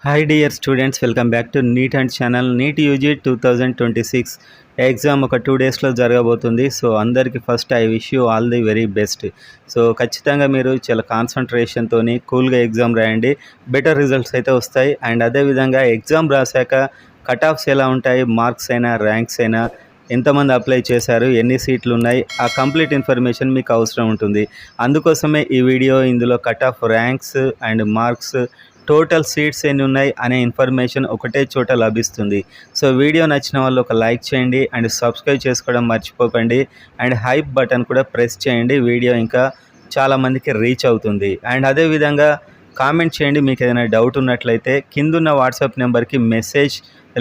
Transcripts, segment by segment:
Hi dear students, welcome back to NEET and channel. NEET UG 2026 exam ఒక 2 డేస్లో జరగబోతుంది. So అందరికీ first I wish you all the very best. So ఖచ్చితంగా మీరు చాలా కాన్సన్ట్రేషన్తోని కూల్గా ఎగ్జామ్ రాయండి, బెటర్ రిజల్ట్స్ అయితే వస్తాయి. అండ్ అదేవిధంగా ఎగ్జామ్ రాశాక కట్ ఆఫ్స్ ఎలా ఉంటాయి, మార్క్స్ అయినా ర్యాంక్స్ అయినా ఎంతమంది అప్లై చేశారు, ఎన్ని సీట్లు ఉన్నాయి, ఆ కంప్లీట్ ఇన్ఫర్మేషన్ మీకు అవసరం ఉంటుంది. అందుకోసమే ఈ వీడియో. ఇందులో cut off ranks and marks, total seats ఎన్ని ఉన్నాయి అనే ఇన్ఫర్మేషన్ ఒకటే చోట లభిస్తుంది. సో వీడియో నచ్చిన వాళ్ళు ఒక లైక్ చేయండి అండ్ సబ్స్క్రైబ్ చేసుకోవడం మర్చిపోకండి. అండ్ హైప్ బటన్ కూడా ప్రెస్ చేయండి, వీడియో ఇంకా చాలామందికి రీచ్ అవుతుంది. అండ్ అదేవిధంగా కామెంట్ చేయండి, మీకు ఏదైనా డౌట్ ఉన్నట్లయితే కిందున్న వాట్సాప్ నెంబర్కి మెసేజ్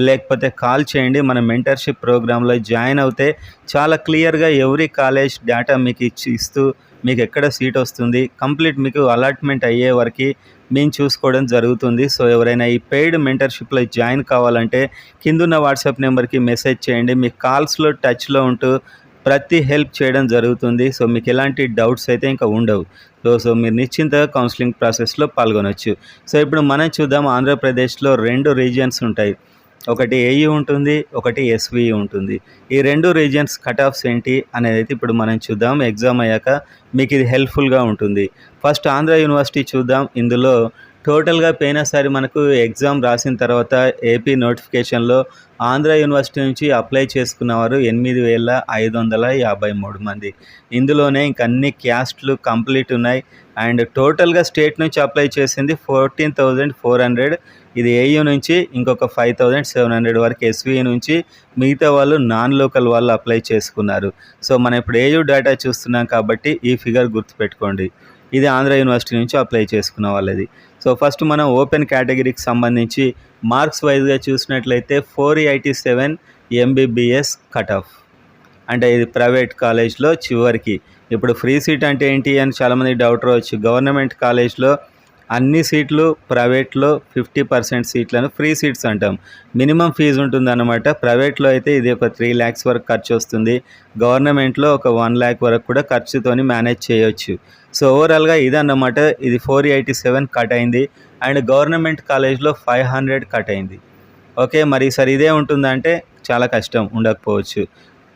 లేకపోతే కాల్ చేయండి. మన మెంటర్షిప్ ప్రోగ్రాంలో జాయిన్ అవుతే చాలా క్లియర్గా ఎవ్రీ కాలేజ్ డేటా మీకు ఇస్తూ మీకు ఎక్కడ సీట్ వస్తుంది కంప్లీట్ మీకు అలాట్మెంట్ అయ్యే వరకు మేము చూసుకోవడం జరుగుతుంది. సో ఎవరైనా ఈ పెయిడ్ మెంటర్షిప్లో జాయిన్ కావాలంటే కిందున్న వాట్సాప్ నెంబర్కి మెసేజ్ చేయండి. మీ కాల్స్లో టచ్లో ఉంటూ ప్రతి హెల్ప్ చేయడం జరుగుతుంది. సో మీకు ఎలాంటి డౌట్స్ అయితే ఇంకా ఉండవు. సో మీరు నిశ్చింతగా కౌన్సిలింగ్ ప్రాసెస్లో పాల్గొనవచ్చు. సో ఇప్పుడు మనం చూద్దాం, ఆంధ్రప్రదేశ్లో 2 రీజియన్స్ ఉంటాయి. ఒకటి ఏయూ ఉంటుంది, ఒకటి ఎస్వీఈ ఉంటుంది. ఈ 2 రీజియన్స్ కట్ ఆఫ్స్ ఏంటి అనేది అయితే ఇప్పుడు మనం చూద్దాం. ఎగ్జామ్ అయ్యాక మీకు ఇది హెల్ప్ఫుల్గా ఉంటుంది. ఫస్ట్ ఆంధ్ర యూనివర్సిటీ చూద్దాం. ఇందులో టోటల్గా పోయినసారి మనకు ఎగ్జామ్ రాసిన తర్వాత ఏపీ నోటిఫికేషన్లో ఆంధ్ర యూనివర్సిటీ నుంచి అప్లై చేసుకున్నవారు 8,553 మంది. ఇందులోనే ఇంక అన్ని క్యాస్ట్లు కంప్లీట్ ఉన్నాయి. అండ్ టోటల్గా స్టేట్ నుంచి అప్లై చేసింది 14,400. ఇది ఏయూ నుంచి ఇంకొక 5,700 వరకు ఎస్వీఈ నుంచి, మిగతా వాళ్ళు నాన్ లోకల్ వాళ్ళు అప్లై చేసుకున్నారు. సో మనం ఇప్పుడు ఏయూ డేటా చూస్తున్నాం కాబట్టి ఈ ఫిగర్ గుర్తుపెట్టుకోండి. ఇది ఆంధ్ర యూనివర్సిటీ నుంచి అప్లై చేసుకున్న వాళ్ళది. సో ఫస్ట్ మనం ఓపెన్ కేటగిరీకి సంబంధించి మార్క్స్ వైజ్గా చూసినట్లయితే 487 ఎంబీబీఎస్ కట్ ఆఫ్. అంటే ఇది ప్రైవేట్ కాలేజ్లో చివరికి. ఇప్పుడు ఫ్రీ సీట్ అంటే ఏంటి అని చాలామంది డౌట్ రావచ్చు. గవర్నమెంట్ కాలేజ్లో అన్ని సీట్లు, ప్రైవేట్లో 50% సీట్లను ఫ్రీ సీట్స్ అంటాం. మినిమం ఫీజు ఉంటుందన్నమాట. ప్రైవేట్లో అయితే ఇది ఒక 3 lakhs వరకు ఖర్చు వస్తుంది. గవర్నమెంట్లో ఒక 1 lakh వరకు కూడా ఖర్చుతోని మేనేజ్ చేయొచ్చు. సో ఓవరాల్గా ఇదన్నమాట. ఇది 487 కట్ అయింది. అండ్ గవర్నమెంట్ కాలేజ్లో 500 కట్ అయింది. ఓకే, మరి ఈసారి ఇదే ఉంటుందంటే చాలా కష్టం, ఉండకపోవచ్చు.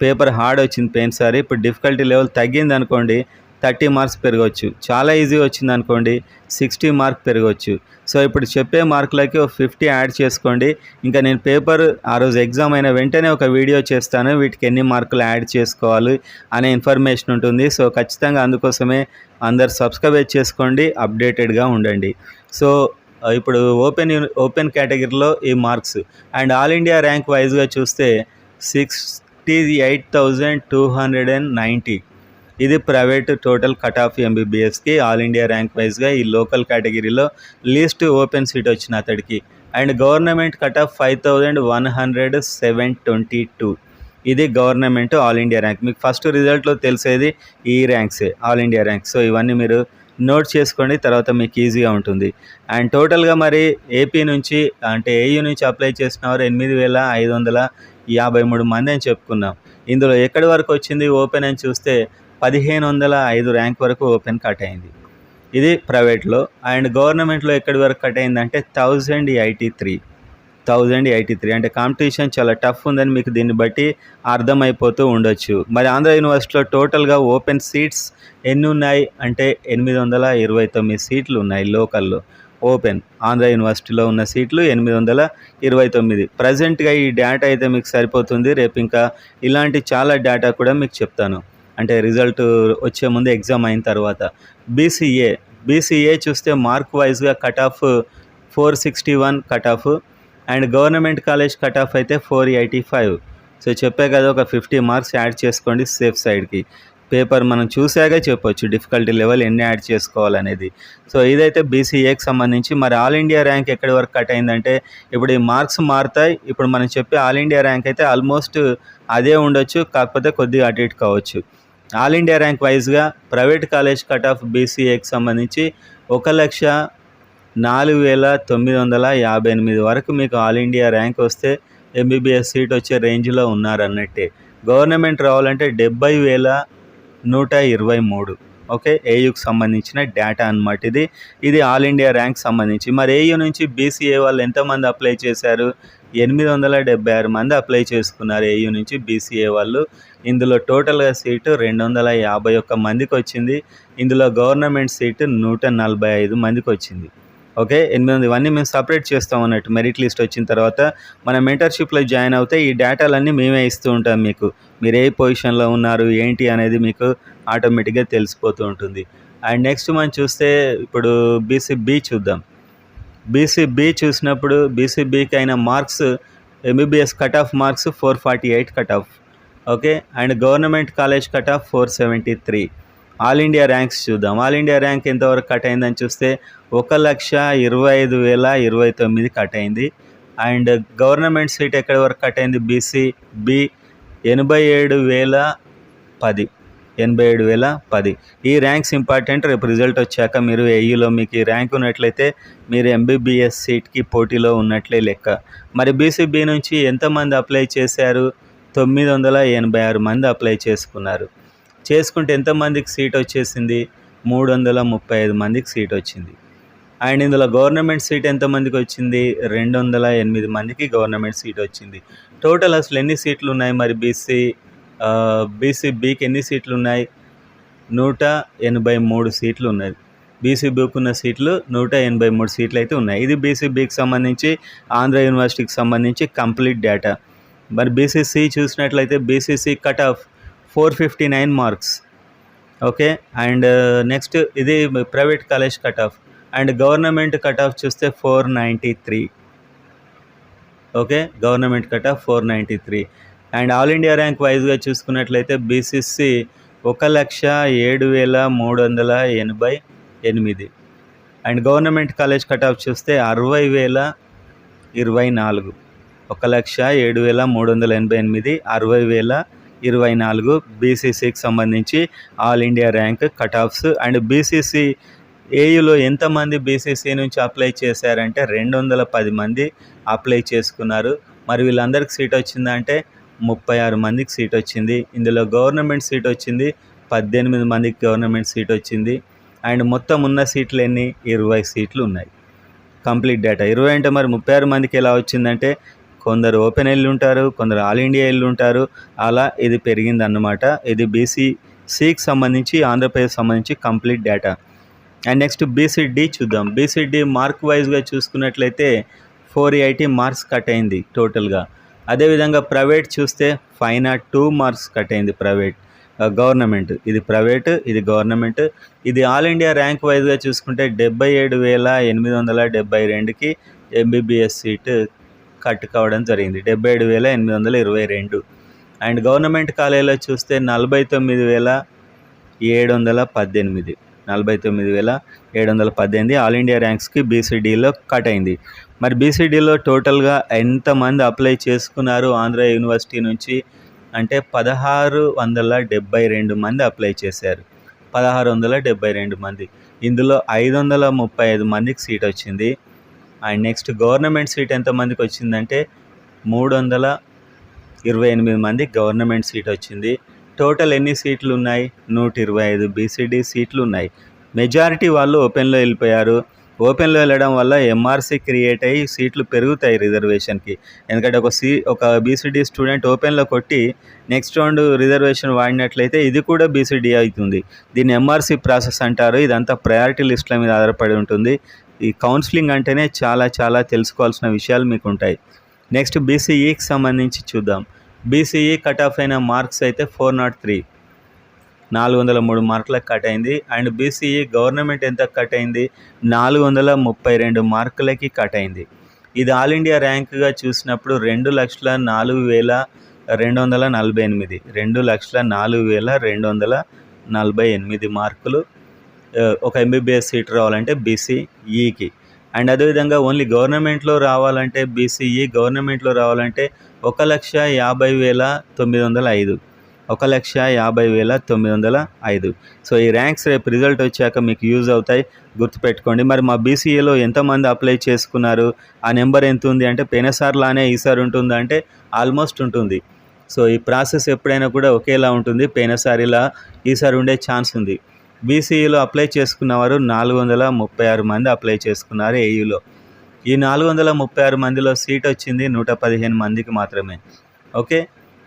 పేపర్ హార్డ్ వచ్చింది పోయినసారి. ఇప్పుడు డిఫికల్టీ లెవెల్ తగ్గింది అనుకోండి, 30 మార్క్స్ పెరగవచ్చు. చాలా ఈజీ వచ్చింది అనుకోండి, 60 మార్క్ పెరగవచ్చు. సో ఇప్పుడు చెప్పే మార్కులకి 50 యాడ్ చేసుకోండి. ఇంకా నేను పేపర్ ఆ రోజు ఎగ్జామ్ అయిన వెంటనే ఒక వీడియో చేస్తాను, వీటికి ఎన్ని మార్కులు యాడ్ చేసుకోవాలి అనే ఇన్ఫర్మేషన్ ఉంటుంది. సో ఖచ్చితంగా అందుకోసమే అందరు సబ్స్క్రైబ్ చేసుకోండి, అప్డేటెడ్గా ఉండండి. సో ఇప్పుడు ఓపెన్ కేటగిరీలో ఈ marks and all India rank వైజ్గా చూస్తే 68,290. ఇది ప్రైవేట్ టోటల్ కట్ ఆఫ్ ఎంబీబీఎస్కి. ఆల్ ఇండియా ర్యాంక్ వైజ్గా ఈ లోకల్ కేటగిరీలో లీస్ట్ ఓపెన్ సీట్ వచ్చిన అతడికి. And government cut off 5,107.22. ఇది గవర్నమెంట్ ఆల్ ఇండియా ర్యాంక్. మీకు ఫస్ట్ రిజల్ట్లో తెలిసేది ఈ ర్యాంక్సే, ఆల్ ఇండియా ర్యాంక్. సో ఇవన్నీ మీరు నోట్ చేసుకోండి, తర్వాత మీకు ఈజీగా ఉంటుంది. అండ్ టోటల్గా మరి ఏపీ నుంచి అంటే ఏయూ నుంచి అప్లై చేసిన వారు 8,553 మంది అని చెప్పుకున్నాం. ఇందులో ఎక్కడి వరకు వచ్చింది ఓపెన్ అని చూస్తే 1,505 ర్యాంక్ వరకు ఓపెన్ కట్ అయింది. ఇది ప్రైవేట్లో. అండ్ గవర్నమెంట్లో ఎక్కడి వరకు కట్ అయిందంటే 1083. అంటే కాంపిటీషన్ చాలా టఫ్ ఉందని మీకు దీన్ని బట్టి అర్థమైపోతూ ఉండొచ్చు. మరి ఆంధ్ర యూనివర్సిటీలో టోటల్గా ఓపెన్ సీట్స్ ఎన్ని ఉన్నాయి అంటే 829 సీట్లు ఉన్నాయి లోకల్లో. ఓపెన్ ఆంధ్ర యూనివర్సిటీలో ఉన్న సీట్లు 829. ప్రజెంట్గా ఈ డేటా అయితే మీకు సరిపోతుంది. రేపు ఇంకా ఇలాంటి చాలా డేటా కూడా మీకు చెప్తాను, అంటే రిజల్ట్ వచ్చే ముందు ఎగ్జామ్ అయిన తర్వాత. బీసీఏ చూస్తే మార్క్ వైజ్గా cut off 461 cut off. And government college cut off అయితే 485. సో చెప్పే కదా, ఒక 50 మార్క్స్ యాడ్ చేసుకోండి సేఫ్ సైడ్కి. పేపర్ మనం చూసాకే చెప్పొచ్చు డిఫికల్టీ లెవెల్ ఎన్ని యాడ్ చేసుకోవాలనేది. సో ఇదైతే బీసీఏకి సంబంధించి. మరి ఆల్ ఇండియా ర్యాంక్ ఎక్కడి వరకు కట్ అయిందంటే ఇప్పుడు ఈ మార్క్స్ మారుతాయి. ఇప్పుడు మనం చెప్పే ఆల్ ఇండియా ర్యాంక్ అయితే ఆల్మోస్ట్ అదే ఉండొచ్చు, కాకపోతే కొద్దిగా అటు ఇటు కావచ్చు. ఆల్ ఇండియా ర్యాంక్ వైజ్గా ప్రైవేట్ కాలేజ్ కట్ ఆఫ్ బీసీఏకి సంబంధించి 1,04,958 వరకు మీకు ఆల్ ఇండియా ర్యాంక్ వస్తే ఎంబీబీఎస్ సీట్ వచ్చే రేంజ్లో ఉన్నారన్నట్టే. గవర్నమెంట్ రావాలంటే 70,123. ఓకే, ఏయుకి సంబంధించిన డేటా అన్నమాట ఇది ఆల్ ఇండియా ర్యాంక్ సంబంధించి. మరి ఏయు నుంచి బీసీఏ వాళ్ళు ఎంతమంది అప్లై చేశారు? 876 మంది అప్లై చేసుకున్నారు ఏయు నుంచి బీసీఏ వాళ్ళు. ఇందులో టోటల్గా సీటు 251 మందికి వచ్చింది. ఇందులో గవర్నమెంట్ సీటు 145 మందికి వచ్చింది. ఓకే, 8 ఇవన్నీ మేము సపరేట్ చేస్తాం అన్నట్టు. మెరిట్ లిస్ట్ వచ్చిన తర్వాత మన మెంటర్షిప్లో జాయిన్ అవుతే ఈ డేటాలన్నీ మేమే ఇస్తూ ఉంటాం మీకు. మీరు ఏ పొజిషన్లో ఉన్నారు ఏంటి అనేది మీకు ఆటోమేటిక్గా తెలిసిపోతూ ఉంటుంది. అండ్ నెక్స్ట్ మనం చూస్తే ఇప్పుడు బీసీబీ చూద్దాం. బీసీబీ చూసినప్పుడు బీసీబీకి అయిన marks MBBS cut off marks 448 cut off. Okay, and government college cut of 473. All India ranks చూద్దాం. ఆల్ ఇండియా ర్యాంక్ ఎంతవరకు కట్ అయిందని చూస్తే 1,25,029 కట్ అయింది. అండ్ గవర్నమెంట్ సీట్ ఎక్కడి వరకు కట్ అయింది? బీసీబీ 87,010. ఈ ర్యాంక్స్ ఇంపార్టెంట్. రేపు రిజల్ట్ వచ్చాక మీరు ఏఈలో మీకు ఈ ర్యాంక్ ఉన్నట్లయితే మీరు ఎంబీబీఎస్ సీట్కి పోటీలో ఉన్నట్లే లెక్క. మరి బీసీబీ నుంచి ఎంతమంది అప్లై చేశారు? 986 మంది అప్లై చేసుకుంటే ఎంతమందికి సీట్ వచ్చేసింది? 335 మందికి సీట్ వచ్చింది. అండ్ ఇందులో గవర్నమెంట్ సీట్ ఎంతమందికి వచ్చింది? 208 మందికి గవర్నమెంట్ సీట్ వచ్చింది. టోటల్ అసలు ఎన్ని సీట్లు ఉన్నాయి మరి బీసీబీకి ఎన్ని సీట్లు ఉన్నాయి? 183 సీట్లు ఉన్నాయి. బీసీబీకి ఉన్న సీట్లు 183 సీట్లు అయితే ఉన్నాయి. ఇది బీసీబీకి సంబంధించి ఆంధ్ర యూనివర్సిటీకి సంబంధించి కంప్లీట్ డేటా. మరి బీసీసీ చూసినట్లయితే BCC cut off 459 marks. Okay, and next ఇది private college cut off. And government cut off చూస్తే 493. Okay, government cut off 493. And all India rank వైజ్గా చూసుకున్నట్లయితే BCC 1,07,388. And government college cut off చూస్తే 60,024. 1,07,388, 60,024 బీసీసీకి సంబంధించి all India rank cut offs. And BCC ఏయులో ఎంతమంది BCC నుంచి అప్లై చేశారంటే 210 మంది అప్లై చేసుకున్నారు. మరి వీళ్ళందరికీ సీట్ వచ్చిందంటే 36 మందికి సీట్ వచ్చింది. ఇందులో గవర్నమెంట్ సీట్ వచ్చింది 18 మందికి గవర్నమెంట్ సీట్ వచ్చింది. అండ్ మొత్తం ఉన్న సీట్లు ఎన్ని? 20 సీట్లు ఉన్నాయి. కంప్లీట్ డేటా 20 అంటే మరి 36 మందికి ఎలా వచ్చిందంటే కొందరు ఓపెన్ వెళ్ళి ఉంటారు, కొందరు ఆల్ ఇండియా వెళ్ళి ఉంటారు. అలా ఇది పెరిగిందన్నమాట. ఇది బీసీసీకి సంబంధించి ఆంధ్రప్రదేశ్ సంబంధించి complete data. And next BCD చూద్దాం. బీసీడీ మార్క్ వైజ్గా చూసుకున్నట్లయితే 480 మార్క్స్ కట్ అయింది టోటల్గా. అదేవిధంగా ప్రైవేట్ చూస్తే 502 మార్క్స్ కట్ అయింది. ప్రైవేట్ గవర్నమెంట్ ఇది ప్రైవేట్, ఇది గవర్నమెంట్. ఇది ఆల్ ఇండియా ర్యాంక్ వైజ్గా చూసుకుంటే 77,872కి ఎంబీబీఎస్ సీటు కట్ కావడం జరిగింది. 77,822. అండ్ గవర్నమెంట్ కాలేజీలో చూస్తే 49,718. 49,718 ఆల్ ఇండియా ర్యాంక్స్కి బీసీడీలో కట్ అయింది. మరి బీసీడీలో టోటల్గా ఎంతమంది అప్లై చేసుకున్నారు ఆంధ్ర యూనివర్సిటీ నుంచి అంటే 1,672 మంది అప్లై చేశారు. 1,672 మంది. ఇందులో 535 మందికి సీట్ వచ్చింది. అండ్ నెక్స్ట్ గవర్నమెంట్ సీట్ ఎంతమందికి వచ్చిందంటే 328 మందికి గవర్నమెంట్ సీట్ వచ్చింది. టోటల్ ఎన్ని సీట్లు ఉన్నాయి? 125 బీసీడీ సీట్లు ఉన్నాయి. మెజారిటీ వాళ్ళు ఓపెన్లో వెళ్ళిపోయారు. ఓపెన్లో వెళ్ళడం వల్ల ఎంఆర్సీ క్రియేట్ అయ్యి సీట్లు పెరుగుతాయి రిజర్వేషన్కి. ఎందుకంటే ఒక బీసీడీ స్టూడెంట్ ఓపెన్లో కొట్టి నెక్స్ట్ రౌండ్ రిజర్వేషన్ వాడినట్లయితే ఇది కూడా బీసీడీ అవుతుంది. దీన్ని ఎంఆర్సీ ప్రాసెస్ అంటారు. ఇదంతా ప్రయారిటీ లిస్టుల మీద ఆధారపడి ఉంటుంది. ఈ కౌన్సిలింగ్ అంటేనే చాలా చాలా తెలుసుకోవాల్సిన విషయాలు మీకు ఉంటాయి. నెక్స్ట్ బీసీఈకి సంబంధించి చూద్దాం. బీసీఈ కట్ ఆఫ్ అయిన మార్క్స్ అయితే 403, 403 మార్కులకు కట్ అయింది. అండ్ బీసీఈ గవర్నమెంట్ ఎంత కట్ అయింది? 432 మార్కులకి కట్ అయింది. ఇది ఆల్ ఇండియా ర్యాంక్గా చూసినప్పుడు 2,04,248. 2,04,248 మార్కులు ఒక ఎంబీబీఎస్ సీట్ రావాలంటే బీసీఈకి. అండ్ అదేవిధంగా ఓన్లీ గవర్నమెంట్లో రావాలంటే బీసీఈ గవర్నమెంట్లో రావాలంటే 1,50,905. 1,50,905. సో ఈ ర్యాంక్స్ రేపు రిజల్ట్ వచ్చాక మీకు యూజ్ అవుతాయి, గుర్తుపెట్టుకోండి. మరి మా బీసీఏలో ఎంతమంది అప్లై చేసుకున్నారు, ఆ నెంబర్ ఎంత ఉంది అంటే పోయినసారిలానే ఈసారి ఉంటుందా అంటే ఆల్మోస్ట్ ఉంటుంది. సో ఈ ప్రాసెస్ ఎప్పుడైనా కూడా ఒకేలా ఉంటుంది. పోయినసారిలా ఈసారి ఉండే ఛాన్స్ ఉంది. బీసీఈలో అప్లై చేసుకున్నవారు 436 మంది అప్లై చేసుకున్నారు ఏయూలో. ఈ 436 మందిలో సీట్ వచ్చింది 115 మందికి మాత్రమే. ఓకే.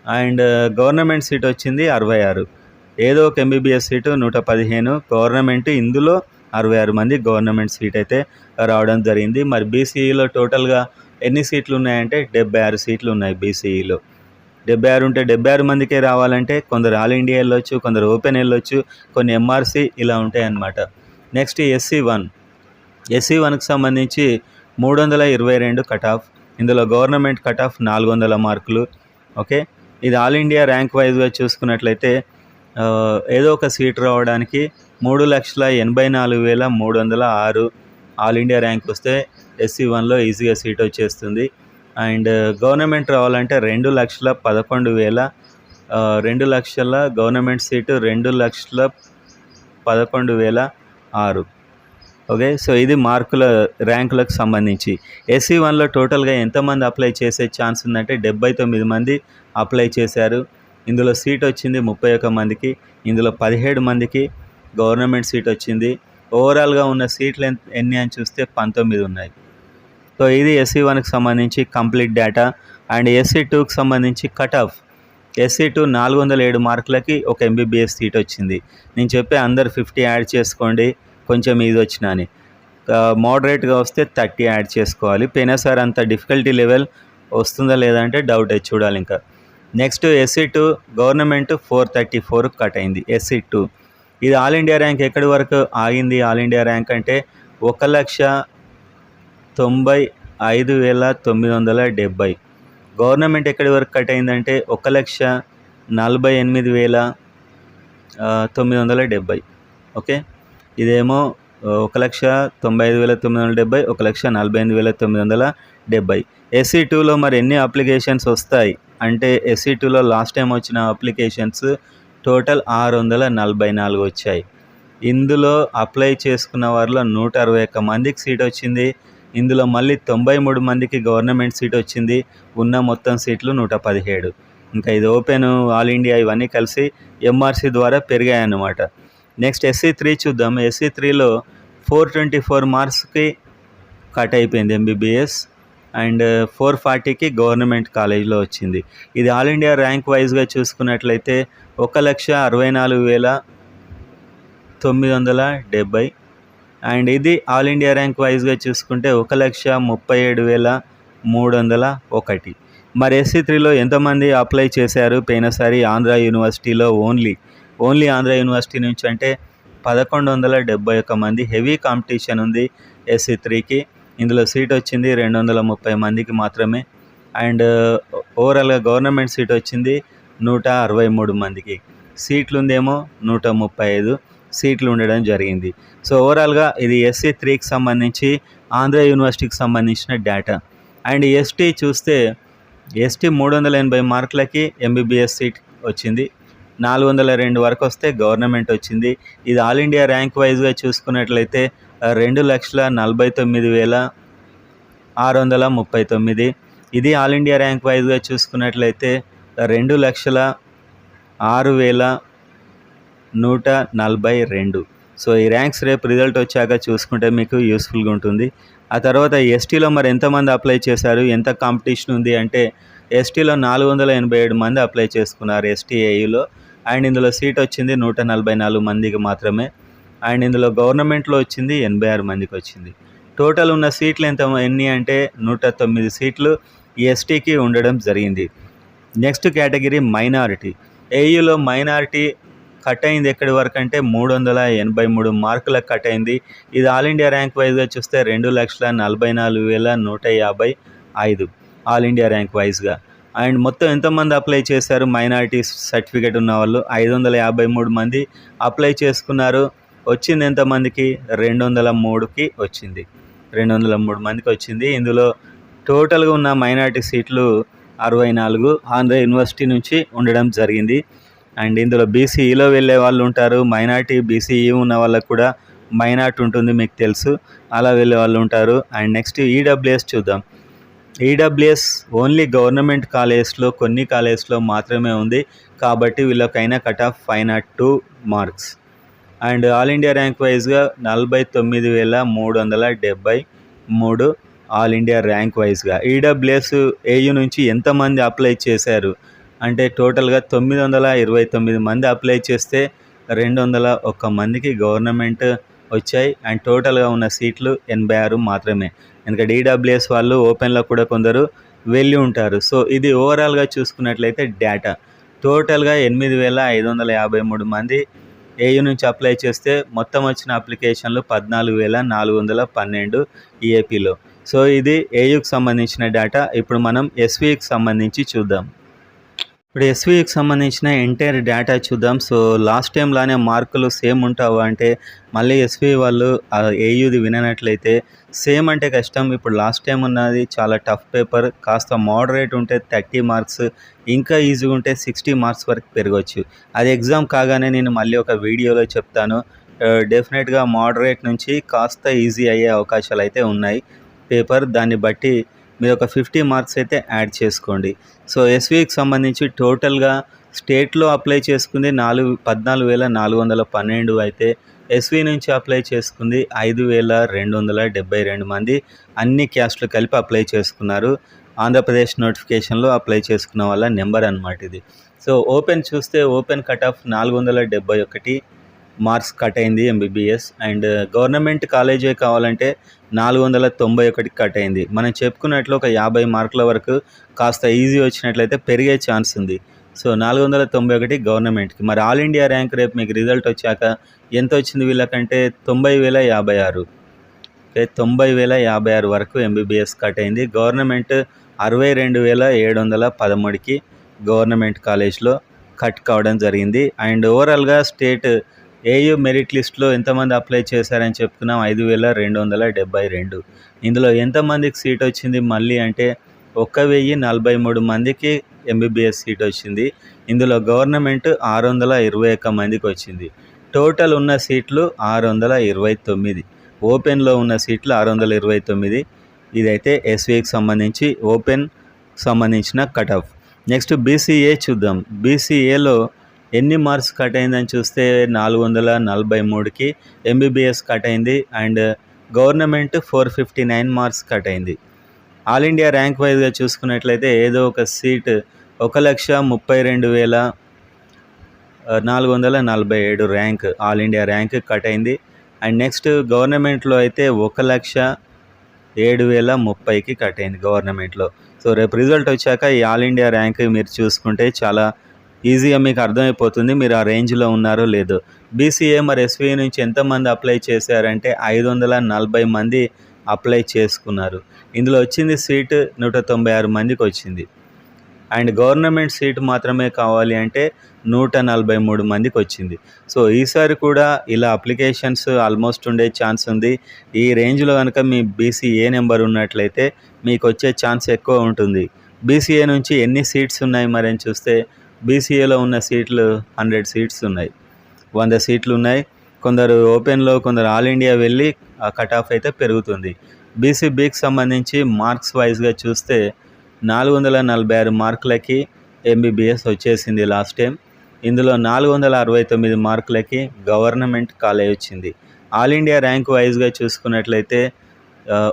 అండ్ గవర్నమెంట్ సీట్ వచ్చింది 66. ఏదో ఒక ఎంబీబీఎస్ సీటు 115 గవర్నమెంట్, ఇందులో 66 మంది గవర్నమెంట్ సీట్ అయితే రావడం జరిగింది. మరి బీసీఈలో టోటల్గా ఎన్ని సీట్లు ఉన్నాయంటే 76 సీట్లు ఉన్నాయి బీసీఈలో. 76 ఉంటే 76 మందికే రావాలంటే కొందరు ఆల్ ఇండియా వెళ్ళొచ్చు, కొందరు ఓపెన్ వెళ్ళొచ్చు, కొన్ని ఎంఆర్సీ ఇలా ఉంటాయన్నమాట. నెక్స్ట్ ఎస్సీ1కి సంబంధించి 322 కట్ ఆఫ్. ఇందులో గవర్నమెంట్ కట్ ఆఫ్ 400 మార్కులు. ఓకే. ఇది ఆల్ ఇండియా ర్యాంక్ వైజ్గా చూసుకున్నట్లయితే ఏదో ఒక సీట్ రావడానికి 3,84,306 ఆల్ ఇండియా ర్యాంక్ వస్తే ఎస్సీ1లో ఈజీగా సీట్ వచ్చేస్తుంది. అండ్ గవర్నమెంట్ రావాలంటే 2,11,000 2,00,000 గవర్నమెంట్ సీటు 2,11,006. ఓకే. సో ఇది మార్కుల ర్యాంకులకు సంబంధించి. ఎస్సీ1లో టోటల్గా ఎంతమంది అప్లై చేసే ఛాన్స్ ఉందంటే 79 మంది అప్లై చేశారు. ఇందులో సీట్ వచ్చింది 31 మందికి, ఇందులో 17 మందికి గవర్నమెంట్ సీట్ వచ్చింది. ఓవరాల్గా ఉన్న సీట్లు ఎన్ని అని చూస్తే 19 ఉన్నాయి. సో ఇది ఎస్సీ1కి సంబంధించి కంప్లీట్ డేటా. అండ్ ఎస్సీ2కి సంబంధించి కట్ ఆఫ్. ఎస్సీ2 407 మార్కులకి ఒక ఎంబీబీఎస్ సీట్ వచ్చింది. నేను చెప్పే అందరు 50 యాడ్ చేసుకోండి కొంచెం ఇది వచ్చినా అని. మోడరేట్గా వస్తే 30 యాడ్ చేసుకోవాలి. పోయినసారి అంత డిఫికల్టీ లెవెల్ వస్తుందా లేదా అంటే డౌటే, చూడాలి ఇంకా. నెక్స్ట్ ఎస్సీ2 గవర్నమెంట్ 434 కట్ అయింది ఎస్సీ2. ఇది ఆల్ ఇండియా ర్యాంక్ ఎక్కడి వరకు ఆగింది? ఆల్ ఇండియా ర్యాంక్ అంటే 1,95,970. గవర్నమెంట్ ఎక్కడి వరకు కట్ అయిందంటే 1,48,970. ఓకే. ఇదేమో 1,95,970, 1,48,970. ఎస్సీ2లో మరి ఎన్ని అప్లికేషన్స్ వస్తాయి అంటే ఎస్సీ2లో లాస్ట్ టైం వచ్చిన అప్లికేషన్స్ టోటల్ 644 వచ్చాయి. ఇందులో అప్లై చేసుకున్న వారిలో 161 మందికి సీట్ వచ్చింది. ఇందులో మళ్ళీ 93 మందికి గవర్నమెంట్ సీట్ వచ్చింది. ఉన్న మొత్తం సీట్లు 117. ఇంకా ఇది ఓపెన్, ఆల్ ఇండియా ఇవన్నీ కలిసి ఎంఆర్సీ ద్వారా పెరిగాయన్నమాట. నెక్స్ట్ ఎస్సీ3 చూద్దాం. ఎస్సీ3లో 424 మార్క్స్కి కట్ అయిపోయింది ఎంబీబీఎస్. అండ్ 440కి గవర్నమెంట్ కాలేజ్లో వచ్చింది. ఇది ఆల్ ఇండియా ర్యాంక్ వైజ్గా చూసుకున్నట్లయితే 1,64,970. అండ్ ఇది ఆల్ ఇండియా ర్యాంక్ వైజ్గా చూసుకుంటే 1,37,301. మరి ఎస్సీ3లో ఎంతమంది అప్లై చేశారు? పోయినసారి ఆంధ్ర యూనివర్సిటీలో ఓన్లీ ఆంధ్ర యూనివర్సిటీ నుంచి అంటే 1,171 మంది. హెవీ కాంపిటీషన్ ఉంది ఎస్సీ3కి. ఇందులో సీట్ వచ్చింది 230 మందికి మాత్రమే. అండ్ ఓవరాల్గా గవర్నమెంట్ సీట్ వచ్చింది 163 మందికి. సీట్లు ఉందేమో 135 సీట్లు ఉండడం జరిగింది. సో ఓవరాల్గా ఇది ఎస్సీ3కి సంబంధించి ఆంధ్ర యూనివర్సిటీకి సంబంధించిన డేటా. అండ్ ఎస్టీ చూస్తే ఎస్టీ 380 మార్కులకి ఎంబీబీఎస్ సీట్ వచ్చింది. 402 వరకు వస్తే గవర్నమెంట్ వచ్చింది. ఇది ఆల్ ఇండియా ర్యాంక్ వైజ్గా చూసుకున్నట్లయితే 2,49,639. ఇది ఆల్ ఇండియా ర్యాంక్ వైజ్గా చూసుకున్నట్లయితే 2,06,142. సో ఈ ర్యాంక్స్ రేపు రిజల్ట్ వచ్చాక చూసుకుంటే మీకు యూస్ఫుల్గా ఉంటుంది. ఆ తర్వాత ఎస్టీలో మరి ఎంతమంది అప్లై చేశారు, ఎంత కాంపిటీషన్ ఉంది అంటే ఎస్టీలో 487 మంది అప్లై చేసుకున్నారు ఎస్టీఏయులో. అండ్ ఇందులో సీట్ వచ్చింది 144 మందికి మాత్రమే. అండ్ ఇందులో గవర్నమెంట్లో వచ్చింది 86 మందికి వచ్చింది. టోటల్ ఉన్న సీట్లు ఎన్ని అంటే 109 సీట్లు ఎస్టీకి ఉండడం జరిగింది. Next category minority. ఏయులో మైనారిటీ కట్ అయింది ఎక్కడి వరకు అంటే 383 మార్కులకు కట్ అయింది. ఇది ఆల్ ఇండియా ర్యాంక్ వైజ్గా చూస్తే 2,44,155 ఆల్ ఇండియా ర్యాంక్ వైజ్గా. అండ్ మొత్తం ఎంతమంది అప్లై చేశారు? మైనారిటీ సర్టిఫికేట్ ఉన్న వాళ్ళు 553 మంది అప్లై చేసుకున్నారు. వచ్చింది ఎంతమందికి? 203కి వచ్చింది. 203 మందికి వచ్చింది. ఇందులో టోటల్గా ఉన్న మైనారిటీ సీట్లు 64 ఆంధ్ర యూనివర్సిటీ నుంచి ఉండడం జరిగింది. అండ్ ఇందులో బీసీఈలో వెళ్ళే వాళ్ళు ఉంటారు. మైనారిటీ బీసీఈ ఉన్న వాళ్ళకు కూడా మైనార్టీ ఉంటుంది, మీకు తెలుసు, అలా వెళ్ళే వాళ్ళు ఉంటారు. అండ్ నెక్స్ట్ ఈడబ్ల్యూఎస్ చూద్దాం. ఈడబ్ల్యూఎస్ ఓన్లీ గవర్నమెంట్ కాలేజ్లో కొన్ని కాలేజ్లో మాత్రమే ఉంది. కాబట్టి వీళ్ళకైనా cut off 502 marks. And all India rank వైజ్గా 49,373 ఆల్ ఇండియా ర్యాంక్ వైజ్గా. ఈడబ్ల్యూఎస్ ఏయూ నుంచి ఎంతమంది అప్లై చేశారు అంటే టోటల్గా 929 మంది అప్లై చేస్తే 201 మందికి గవర్నమెంట్ వచ్చాయి. అండ్ టోటల్గా ఉన్న సీట్లు 86 మాత్రమే. ఎందుకంటే ఈడబ్ల్యూఎస్ వాళ్ళు ఓపెన్లో కూడా కొందరు వెళ్ళి ఉంటారు. సో ఇది ఓవరాల్గా చూసుకున్నట్లయితే డేటా టోటల్గా 8,553 మంది ఏయూ నుంచి అప్లై చేస్తే మొత్తం వచ్చిన అప్లికేషన్లు 14,412 ఏపీలో. సో ఇది ఏయూకి సంబంధించిన డేటా. ఇప్పుడు మనం ఎస్వీకి సంబంధించి చూద్దాం. ఇప్పుడు ఎస్వీకి సంబంధించిన ఎంటైర్ డేటా చూద్దాం. సో లాస్ట్ టైం లానే మార్కులు సేమ్ ఉంటావా అంటే మళ్ళీ ఎస్వీ వాళ్ళు ఏయూది విననట్లయితే సేమ్ అంటే కష్టం. ఇప్పుడు లాస్ట్ టైం ఉన్నది చాలా టఫ్ పేపర్, కాస్త మోడరేట్ ఉంటే 30 మార్క్స్, ఇంకా ఈజీగా ఉంటే 60 మార్క్స్ వరకు పెరగవచ్చు. అది ఎగ్జామ్ కాగానే నేను మళ్ళీ ఒక వీడియోలో చెప్తాను. డెఫినెట్గా మోడరేట్ నుంచి కాస్త ఈజీ అయ్యే అవకాశాలు అయితే ఉన్నాయి పేపర్. దాన్ని బట్టి మీరు ఒక 50 మార్క్స్ అయితే యాడ్ చేసుకోండి. సో ఎస్వీకి సంబంధించి టోటల్గా స్టేట్లో అప్లై చేసుకుంది 14,412 అయితే ఎస్వీ నుంచి అప్లై చేసుకుంది 5,272 మంది. అన్ని క్యాస్ట్లు కలిపి అప్లై చేసుకున్నారు. ఆంధ్రప్రదేశ్ నోటిఫికేషన్లో అప్లై చేసుకున్న వాళ్ళ నెంబర్ అన్నమాట ఇది. సో ఓపెన్ చూస్తే open cut off 471 marks cut అయింది ఎంబీబీఎస్. అండ్ గవర్నమెంట్ కాలేజే కావాలంటే 491 కట్ అయింది. మనం చెప్పుకున్నట్లు ఒక 50 మార్కుల వరకు కాస్త ఈజీ వచ్చినట్లయితే పెరిగే ఛాన్స్ ఉంది. సో 491 గవర్నమెంట్కి. మరి ఆల్ ఇండియా ర్యాంక్ రేపు మీకు రిజల్ట్ వచ్చాక ఎంత వచ్చింది వీళ్ళకంటే 90,056. ఓకే, 90,056 వరకు ఎంబీబీఎస్ కట్ అయింది. గవర్నమెంట్ 62,713కి గవర్నమెంట్ కాలేజ్లో కట్ కావడం జరిగింది. అండ్ ఓవరాల్గా స్టేట్ ఏయూ మెరిట్ లిస్ట్లో ఎంతమంది అప్లై చేశారని చెప్పుకున్నాం, 5,272. ఇందులో ఎంతమందికి సీట్ వచ్చింది మళ్ళీ అంటే 1,043 మందికి ఎంబీబీఎస్ సీట్ వచ్చింది. ఇందులో గవర్నమెంట్ 621 మందికి వచ్చింది. టోటల్ ఉన్న సీట్లు 629. ఓపెన్లో ఉన్న సీట్లు 629. ఇదైతే ఎస్వీకి సంబంధించి ఓపెన్ సంబంధించిన కట్ ఆఫ్. నెక్స్ట్ బీసీఏ చూద్దాం. బీసీఏలో ఎన్ని మార్క్స్ కట్ అయిందని చూస్తే 443కి ఎంబీబీఎస్ కట్ అయింది. అండ్ గవర్నమెంట్ 459 మార్క్స్ కట్ అయింది. ఆల్ ఇండియా ర్యాంక్ వైజ్గా చూసుకున్నట్లయితే ఏదో ఒక seat 1,32,447 rank all India rank cut అయింది. అండ్ నెక్స్ట్ గవర్నమెంట్లో అయితే 1,07,030కి కట్ అయింది గవర్నమెంట్లో. సో రేపు రిజల్ట్ వచ్చాక ఈ ఆల్ ఇండియా ర్యాంక్ మీరు చూసుకుంటే చాలా ఈజీగా మీకు అర్థమైపోతుంది మీరు ఆ రేంజ్లో ఉన్నారో లేదో. బీసీఏ మరి ఎస్వీ నుంచి ఎంతమంది అప్లై చేశారంటే 540 మంది అప్లై చేసుకున్నారు. ఇందులో వచ్చింది సీటు 196 మందికి వచ్చింది. అండ్ గవర్నమెంట్ సీటు మాత్రమే కావాలి అంటే 143 మందికి వచ్చింది. సో ఈసారి కూడా ఇలా అప్లికేషన్స్ ఆల్మోస్ట్ ఉండే ఛాన్స్ ఉంది. ఈ రేంజ్లో కనుక మీ బీసీఏ నెంబర్ ఉన్నట్లయితే మీకు వచ్చే ఛాన్స్ ఎక్కువ ఉంటుంది. బీసీఏ నుంచి ఎన్ని సీట్స్ ఉన్నాయి మరి అని చూస్తే బీసీఏలో ఉన్న సీట్లు 100 సీట్స్ ఉన్నాయి, 100 సీట్లు ఉన్నాయి. కొందరు ఓపెన్లో, కొందరు ఆల్ ఇండియా వెళ్ళి ఆ కట్ ఆఫ్ అయితే పెరుగుతుంది. బీసీబీకి సంబంధించి మార్క్స్ వైజ్గా చూస్తే 446 మార్కులకి ఎంబీబీఎస్ వచ్చేసింది లాస్ట్ టైం. ఇందులో 469 మార్కులకి గవర్నమెంట్ కాలేజ్ వచ్చింది. ఆల్ ఇండియా ర్యాంక్ వైజ్గా చూసుకున్నట్లయితే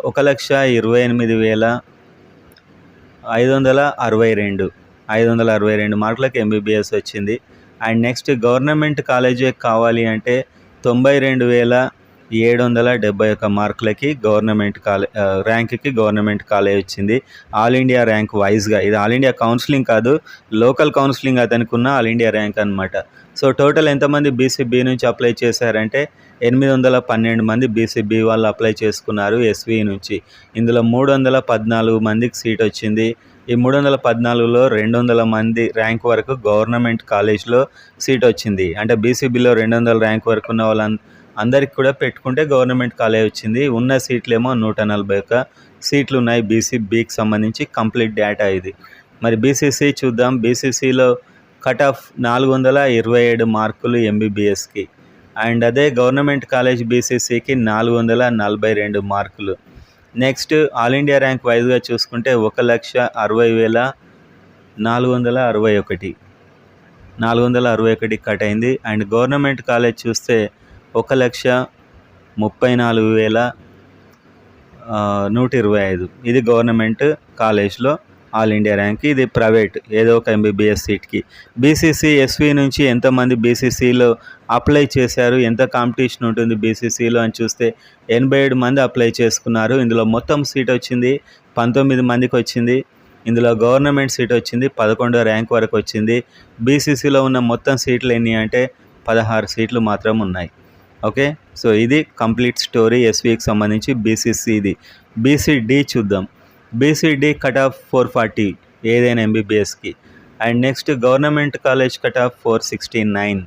1,28,562 మార్కులకి ఎంబీబీఎస్ వచ్చింది. అండ్ నెక్స్ట్ గవర్నమెంట్ కాలేజే కావాలి అంటే 92,771 మార్కులకి గవర్నమెంట్ ర్యాంక్కి గవర్నమెంట్ కాలేజ్ వచ్చింది ఆల్ ఇండియా ర్యాంక్ వైజ్గా. ఇది ఆల్ ఇండియా కౌన్సిలింగ్ కాదు, లోకల్ కౌన్సిలింగ్ అతనికి ఉన్న ఆల్ ఇండియా ర్యాంక్ అనమాట. సో టోటల్ ఎంతమంది బీసీబీ నుంచి అప్లై చేశారంటే 812 మంది బీసీబీ వాళ్ళు అప్లై చేసుకున్నారు ఎస్వీ నుంచి. ఇందులో 314 మందికి సీట్ వచ్చింది. ఈ 314లో 200 మంది ర్యాంక్ వరకు గవర్నమెంట్ కాలేజ్లో సీట్ వచ్చింది. అంటే బీసీబీలో 200 ర్యాంక్ వరకు ఉన్న అందరికి కూడా పెట్టుకుంటే గవర్నమెంట్ కాలేజ్ వచ్చింది. ఉన్న సీట్లేమో 141 సీట్లు ఉన్నాయి బీసీబీకి సంబంధించి. కంప్లీట్ డేటా ఇది. మరి బీసీసీ చూద్దాం. బీసీసీలో కట్ ఆఫ్ 427 మార్కులు ఎంబీబీఎస్కి. అండ్ అదే గవర్నమెంట్ కాలేజ్ బీసీసీకి 442 మార్కులు. నెక్స్ట్ ఆల్ ఇండియా ర్యాంక్ వైజ్గా చూసుకుంటే 1,60,461 కట్ అయింది. అండ్ గవర్నమెంట్ కాలేజ్ చూస్తే 1,34,125 ఇది గవర్నమెంట్ కాలేజ్లో ఆల్ ఇండియా ర్యాంక్. ఇది ప్రైవేట్ ఏదో ఒక ఎంబీబీఎస్ సీట్కి. బీసీసీ ఎస్వి నుంచి ఎంతమంది బీసీసీలో అప్లై చేశారు, ఎంత కాంపిటీషన్ ఉంటుంది బీసీసీలో అని చూస్తే 87 మంది అప్లై చేసుకున్నారు. ఇందులో మొత్తం సీట్ వచ్చింది 19 మందికి వచ్చింది. ఇందులో గవర్నమెంట్ సీట్ వచ్చింది 11వ ర్యాంక్ వరకు వచ్చింది. బీసీసీలో ఉన్న మొత్తం సీట్లు ఎన్ని అంటే 16 సీట్లు మాత్రం ఉన్నాయి. ఓకే, సో ఇది కంప్లీట్ స్టోరీ ఎస్వికి సంబంధించి బీసీసీది. బీసీడీ చూద్దాం. బీసీడీ కట్ ఆఫ్ 440 ఏదైనా ఎంబీబీఎస్కి. And next government college cut off 469.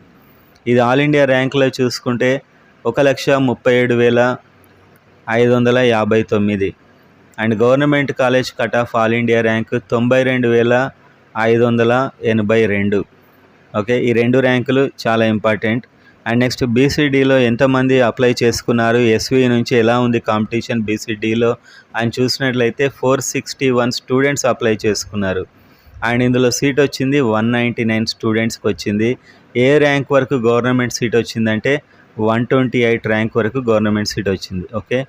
ఇది ఆల్ ఇండియా ర్యాంక్లో చూసుకుంటే 1,37,559. And government college cut off all India rank 92,582. Okay, ఈ 2 ర్యాంకులు చాలా ఇంపార్టెంట్. అండ్ నెక్స్ట్ బీసీడీలో ఎంతమంది అప్లై చేసుకున్నారు, ఎస్వి నుంచి ఎలా ఉంది కాంపిటీషన్ బీసీడీలో అని చూసినట్లయితే 461 స్టూడెంట్స్ అప్లై చేసుకున్నారు. అండ్ ఇందులో సీట్ వచ్చింది 199 స్టూడెంట్స్కి వచ్చింది. ఏ ర్యాంక్ వరకు గవర్నమెంట్ సీట్ వచ్చిందంటే 128 ర్యాంక్ వరకు గవర్నమెంట్ సీట్ వచ్చింది. ఓకే,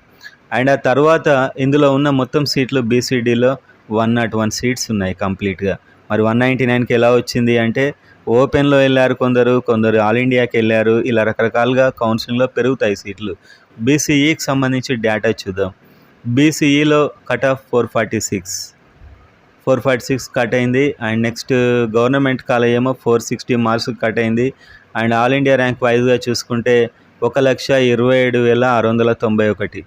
అండ్ ఆ తర్వాత ఇందులో ఉన్న మొత్తం సీట్లు బీసీడీలో 101 సీట్స్ ఉన్నాయి కంప్లీట్గా. మరి 199కి ఎలా వచ్చింది అంటే ఓపెన్లో వెళ్ళారు కొందరు ఆల్ ఇండియాకి వెళ్ళారు. ఇలా రకరకాలుగా కౌన్సిలింగ్లో పెరుగుతాయి సీట్లు. బీసీఈకి సంబంధించి డేటా చూద్దాం. బీసీఈలో కట్ ఆఫ్ 446 కట్ అయింది. అండ్ నెక్స్ట్ గవర్నమెంట్ కాలేజ్ ఏమో 460 మార్క్స్ కట్ అయింది. అండ్ ఆల్ ఇండియా ర్యాంక్ వైజ్గా చూసుకుంటే 1,27,691.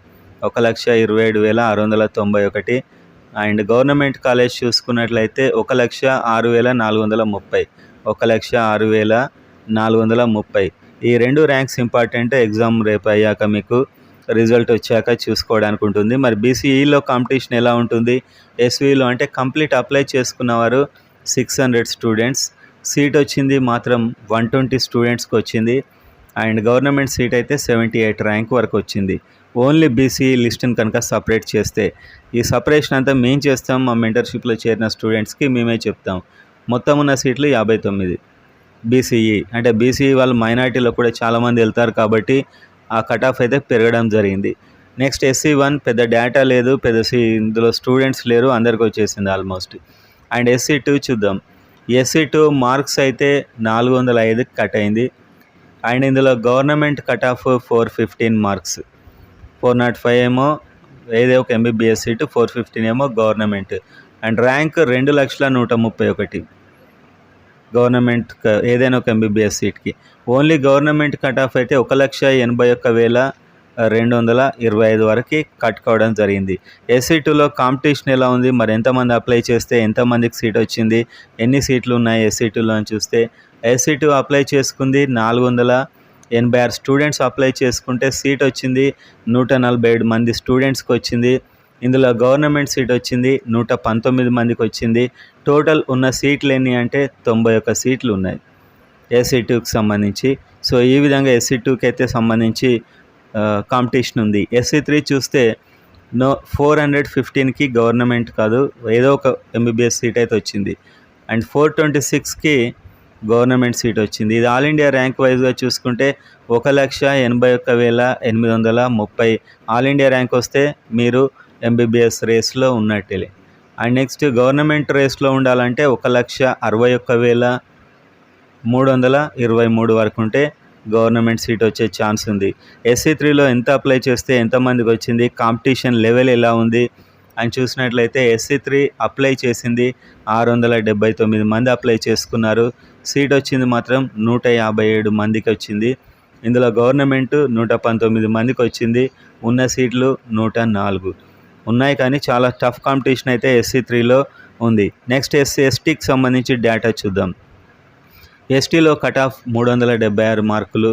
1,27,691. అండ్ గవర్నమెంట్ కాలేజ్ చూసుకున్నట్లయితే 1,06,430. 1,06,430. ఈ 2 ర్యాంక్స్ ఇంపార్టెంట్. ఎగ్జామ్ రేపు అయ్యాక మీకు రిజల్ట్ వచ్చాక చూసుకోవడానికి ఉంటుంది. మరి బీసీఈలో కాంపిటీషన్ ఎలా ఉంటుంది, ఎస్వీలో అంటే కంప్లీట్ అప్లై చేసుకున్నవారు 600 స్టూడెంట్స్, సీట్ వచ్చింది మాత్రం 120 స్టూడెంట్స్కి వచ్చింది. అండ్ గవర్నమెంట్ సీట్ అయితే 78 ర్యాంక్ వరకు వచ్చింది. ఓన్లీ బీసీఈ లిస్ట్ని కనుక సపరేట్ చేస్తే. ఈ సపరేషన్ అంతా మేము చేస్తాం, మా మెంటర్షిప్లో చేరిన స్టూడెంట్స్కి మేమే చెప్తాం. మొత్తం ఉన్న సీట్లు 59 బీసీఈ. అంటే బీసీఈ వాళ్ళు మైనారిటీలో కూడా చాలామంది వెళ్తారు కాబట్టి ఆ కట్ ఆఫ్ అయితే పెరగడం జరిగింది. నెక్స్ట్ SC1 పెద్ద డేటా లేదు, ఇందులో స్టూడెంట్స్ లేరు, అందరికి వచ్చేసింది ఆల్మోస్ట్. అండ్ SC2 చూద్దాం. SC2 మార్క్స్ అయితే 405కి కట్ అయింది. అండ్ ఇందులో గవర్నమెంట్ కట్ ఆఫ్ 415 మార్క్స్. 405 ఏమో ఏదో ఒక ఎంబీబీఎస్ సీటు, 415 ఏమో గవర్నమెంట్. అండ్ ర్యాంక్ 2,131 గవర్నమెంట్ ఏదైనా ఒక ఎంబీబీఎస్ సీట్కి. ఓన్లీ గవర్నమెంట్ కట్ ఆఫ్ అయితే 1,81,225 వరకు కట్ కావడం జరిగింది. SC2లో కాంపిటీషన్ ఎలా ఉంది, మరి ఎంతమంది అప్లై చేస్తే ఎంతమందికి సీట్ వచ్చింది, ఎన్ని సీట్లు ఉన్నాయి SC2లో అని చూస్తే SC2 అప్లై చేసుకుంది 486 స్టూడెంట్స్ అప్లై చేసుకుంటే సీట్ వచ్చింది 147 మంది స్టూడెంట్స్కి వచ్చింది. ఇందులో గవర్నమెంట్ సీట్ వచ్చింది 119 మందికి వచ్చింది. టోటల్ ఉన్న సీట్లు ఎన్ని అంటే 91 సీట్లు ఉన్నాయి SC2కి సంబంధించి. సో ఈ విధంగా SC2కి అయితే సంబంధించి కాంపిటీషన్ ఉంది. SC3 చూస్తే 415కి గవర్నమెంట్ కాదు, ఏదో ఒక ఎంబీబీఎస్ సీట్ అయితే వచ్చింది. అండ్ 426కి గవర్నమెంట్ సీట్ వచ్చింది. ఇది ఆల్ ఇండియా ర్యాంక్ వైజ్గా చూసుకుంటే 1,81,830 ఆల్ ఇండియా ర్యాంక్ వస్తే మీరు ఎంబీబీఎస్ రేస్లో ఉన్నట్టే. అండ్ నెక్స్ట్ గవర్నమెంట్ రేస్లో ఉండాలంటే 1,61,323 వరకు ఉంటే గవర్నమెంట్ సీట్ వచ్చే ఛాన్స్ ఉంది. SC3లో ఎంత అప్లై చేస్తే ఎంతమందికి వచ్చింది, కాంపిటీషన్ లెవెల్ ఎలా ఉంది అని చూసినట్లయితే SC3 అప్లై చేసింది 679 మంది అప్లై చేసుకున్నారు. సీట్ వచ్చింది మాత్రం 157 మందికి వచ్చింది. ఇందులో గవర్నమెంట్ 119 మందికి వచ్చింది. ఉన్న సీట్లు 104 ఉన్నాయి. కానీ చాలా టఫ్ కాంపిటీషన్ అయితే SC3లో ఉంది. నెక్స్ట్ STకి సంబంధించి డేటా చూద్దాం. STలో కట్ ఆఫ్ 376 మార్కులు.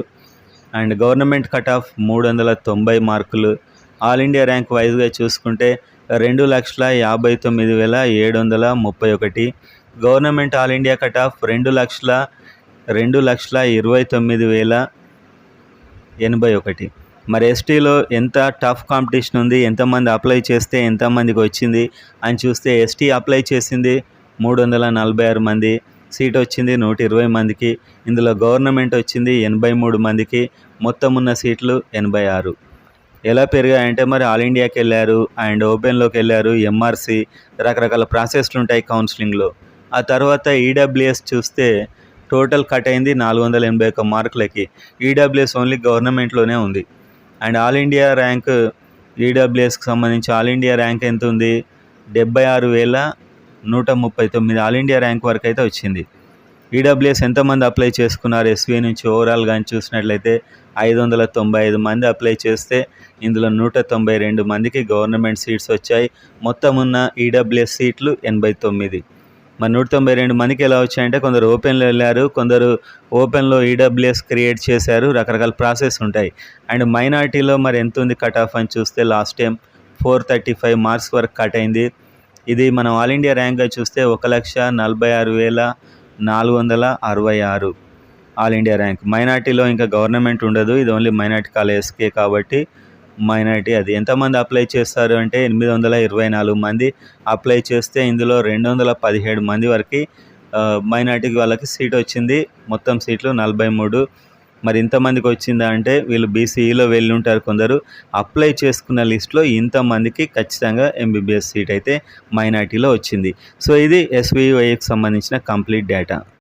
అండ్ గవర్నమెంట్ కట్ ఆఫ్ 390 మార్కులు. ఆల్ ఇండియా ర్యాంక్ వైజ్గా చూసుకుంటే 2,59,731. Government all India cut off 2,29,081. మరి STలో ఎంత టఫ్ కాంపిటీషన్ ఉంది, ఎంతమంది అప్లై చేస్తే ఎంతమందికి వచ్చింది అని చూస్తే ST అప్లై చేసింది 346 మంది. సీట్ వచ్చింది 120 మందికి. ఇందులో గవర్నమెంట్ వచ్చింది 83 మందికి. మొత్తం ఉన్న సీట్లు 86. ఎలా పెరిగాయంటే మరి ఆల్ ఇండియాకి వెళ్ళారు అండ్ ఓపెన్లోకి వెళ్ళారు, ఎంఆర్సి, రకరకాల ప్రాసెస్లు ఉంటాయి కౌన్సిలింగ్లో. ఆ తర్వాత ఈడబ్ల్యూఎస్ చూస్తే టోటల్ కట్ అయింది 481 మార్కులకి. ఈడబ్ల్యూఎస్ ఓన్లీ గవర్నమెంట్లోనే ఉంది. అండ్ ఆల్ ఇండియా ర్యాంక్ ఈడబ్ల్యూఎస్కి సంబంధించి ఆల్ ఇండియా ర్యాంక్ ఎంత ఉంది? 76,139 ఆల్ ఇండియా ర్యాంక్ వరకు అయితే వచ్చింది. ఈడబ్ల్యూఎస్ ఎంతమంది అప్లై చేసుకున్నారు ఎస్వి నుంచి ఓవరాల్ కానీ చూసినట్లయితే 595 మంది అప్లై చేస్తే ఇందులో 192 మందికి గవర్నమెంట్ సీట్స్ వచ్చాయి. మొత్తం ఉన్న ఈడబ్ల్యూఎస్ సీట్లు 89. మరి 192 మందికి ఎలా వచ్చాయంటే కొందరు ఓపెన్లో వెళ్ళారు, కొందరు ఓపెన్లో ఈడబ్ల్యూఎస్ క్రియేట్ చేశారు, రకరకాల ప్రాసెస్ ఉంటాయి. అండ్ మైనార్టీలో మరి ఎంత ఉంది కట్ ఆఫ్ అని చూస్తే లాస్ట్ టైం 435 మార్క్స్ వరకు కట్ అయింది. ఇది మనం ఆల్ ఇండియా ర్యాంక్గా చూస్తే 1,46,466 ఆల్ ఇండియా ర్యాంక్. మైనార్టీలో ఇంకా గవర్నమెంట్ ఉండదు, ఇది ఓన్లీ మైనార్టీ కాలేజెస్కే కాబట్టి మైనార్టీ. అది ఎంతమంది అప్లై చేస్తారు అంటే 824 మంది అప్లై చేస్తే ఇందులో 217 మంది వరకు మైనార్టీకి వాళ్ళకి సీట్ వచ్చింది. మొత్తం సీట్లు 43. మరి ఇంతమందికి వచ్చిందా అంటే వీళ్ళు బీసీఈలో వెళ్ళి ఉంటారు కొందరు. అప్లై చేసుకున్న లిస్ట్లో ఇంతమందికి ఖచ్చితంగా ఎంబీబీఎస్ సీట్ అయితే మైనార్టీలో వచ్చింది. సో ఇది ఎస్వీఐకి సంబంధించిన కంప్లీట్ డేటా.